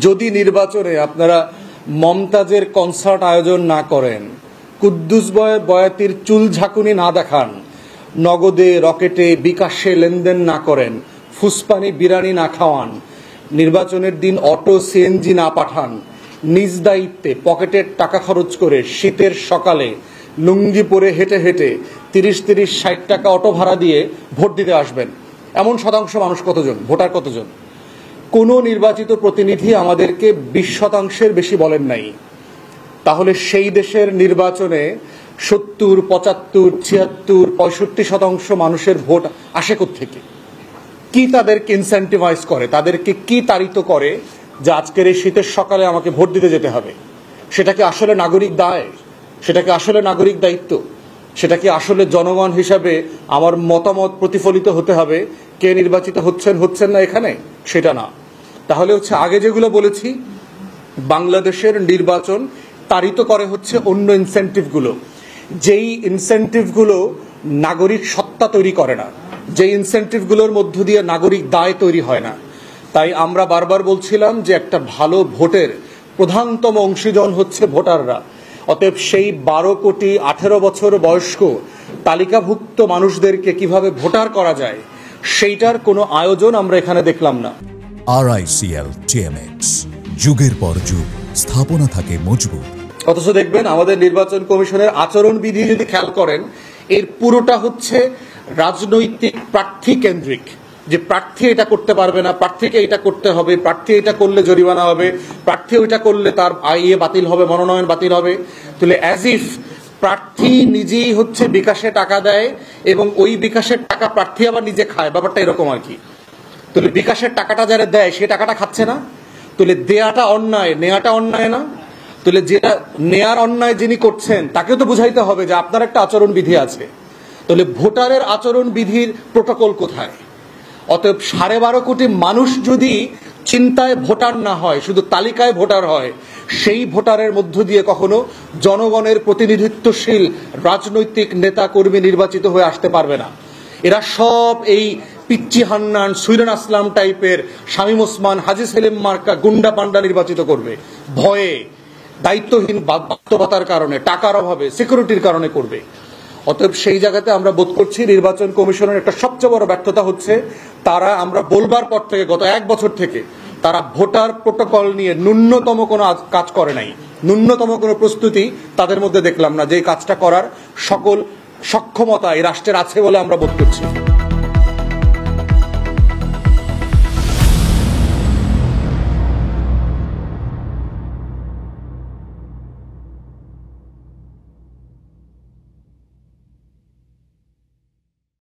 যদি নির্বাচনে আপনারা মমতাজের কনসার্ট আয়োজন না করেন, কুদ্দুস বয়াতির চুল ঝাঁকুনি না দেখান, নগদে রকেটে বিকাশে লেনদেন না করেন, ফুসপানি বিরানি না খাওয়ান, নির্বাচনের দিন অটো সিএনজি না পাঠান, নিজ দায়িত্বে পকেটের টাকা খরচ করে শীতের সকালে লুঙ্গি পরে হেঁটে হেঁটে 30-60 টাকা অটো ভাড়া দিয়ে ভোট দিতে আসবেন, এমন শতাংশ মানুষ কতজন, ভোটার কতজন? কোনো নির্বাচিত প্রতিনিধি আমাদেরকে 20% বেশি বলেন নাই। তাহলে সেই দেশের নির্বাচনে 70, 75, 76, 65% মানুষের ভোট আসে কোত্থেকে? কি তাদেরকে ইনসেন্টিভাইজ করে, তাদেরকে কি তাড়িত করে যে আজকের এই শীতের সকালে আমাকে ভোট দিতে যেতে হবে? সেটা কি আসলে নাগরিক দায়? সেটা কি আসলে নাগরিক দায়িত্ব? সেটা কি আসলে জনগণ হিসাবে আমার মতামত প্রতিফলিত হতে হবে কে নির্বাচিত হচ্ছেন না এখানে? সেটা না। তাহলে আগে যেগুলো বলেছি, বাংলাদেশের নির্বাচন তাড়িত করে অন্য ইনসেন্টিভগুলো, যেই ইনসেন্টিভগুলো নাগরিক সত্তা তৈরি করে না, যেই ইনসেন্টিভগুলোর মধ্য দিয়ে নাগরিক দায় তৈরি হয় না। তাই আমরা বারবার বলছিলাম যে একটা ভালো ভোটের প্রধানতম অংশীজন ভোটাররা। অতএব সেই 12 কোটি 18 বছর বয়স্ক তালিকাভুক্ত মানুষদেরকে কিভাবে ভোটার করা যায় সেইটার কোনো আয়োজন আমরা এখানে দেখলাম না। RICL TMX, যুগের পর যুগ স্থাপনা থাকে মজবুত। অথচ দেখবেন আমাদের নির্বাচন কমিশনের আচরণবিধি যদি খেয়াল করেন, এর পুরোটা রাজনৈতিক প্রার্থী কেন্দ্রিক, যে প্রার্থী এটা করতে পারবে না, প্রার্থীকে এটা করতে হবে, প্রার্থী এটা করলে জরিমানা হবে, প্রার্থী ওইটা করলে তার আইএ বাতিল হবে, মনোনয়ন বাতিল হবে। তাহলে অ্যাজ ইফ প্রার্থী নিজেই বিকাশে টাকা দেয় এবং ওই বিকাশের টাকা প্রার্থী আবার নিজে খায়, ব্যাপারটা এরকম আর কি। তাহলে বিকাশের টাকাটা যারা দেয় সে টাকাটা খাচ্ছে না, তাহলে দেয়াটা অন্যায়, নেয়াটা অন্যায় না? তাহলে যেটা নেয়ার অন্যায় যিনি করছেন তাকেও তো বুঝাইতে হবে যে আপনার একটা আচরণ বিধি আছে। তাহলে ভোটারের আচরণ বিধির প্রোটোকল কোথায়? অতএব 12.5 কোটি মানুষ যদি চিন্তায় ভোটার না হয়, শুধু তালিকায় ভোটার হয়, সেই ভোটারের মধ্য দিয়ে কখনো জনগণের প্রতিনিধিত্বশীল রাজনৈতিক নেতা কর্মী নির্বাচিত হয়ে আসতে পারবে না। এরা সব এই পিচ্চি হান্নান, সুইরান আসলাম টাইপের, শামীম ওসমান, হাজী সেলিম মার্কা গুন্ডা পান্ডা নির্বাচিত করবে, ভয়ে, দায়িত্বহীন বাস্তবতার কারণে, টাকার অভাবে, সিকিউরিটির কারণে করবে। অতএব সেই জায়গাতে আমরা বোধ করছি নির্বাচন কমিশনের একটা সবচেয়ে বড় ব্যর্থতা তারা, আমরা বলবার পর থেকে গত 1 বছর থেকে তারা ভোটার প্রোটোকল নিয়ে ন্যূনতম কোনো কাজ করে নাই, ন্যূনতম কোনো প্রস্তুতি তাদের মধ্যে দেখলাম না, যে কাজটা করার সকল সক্ষমতা এই রাষ্ট্রের আছে বলে আমরা বোধ করছি।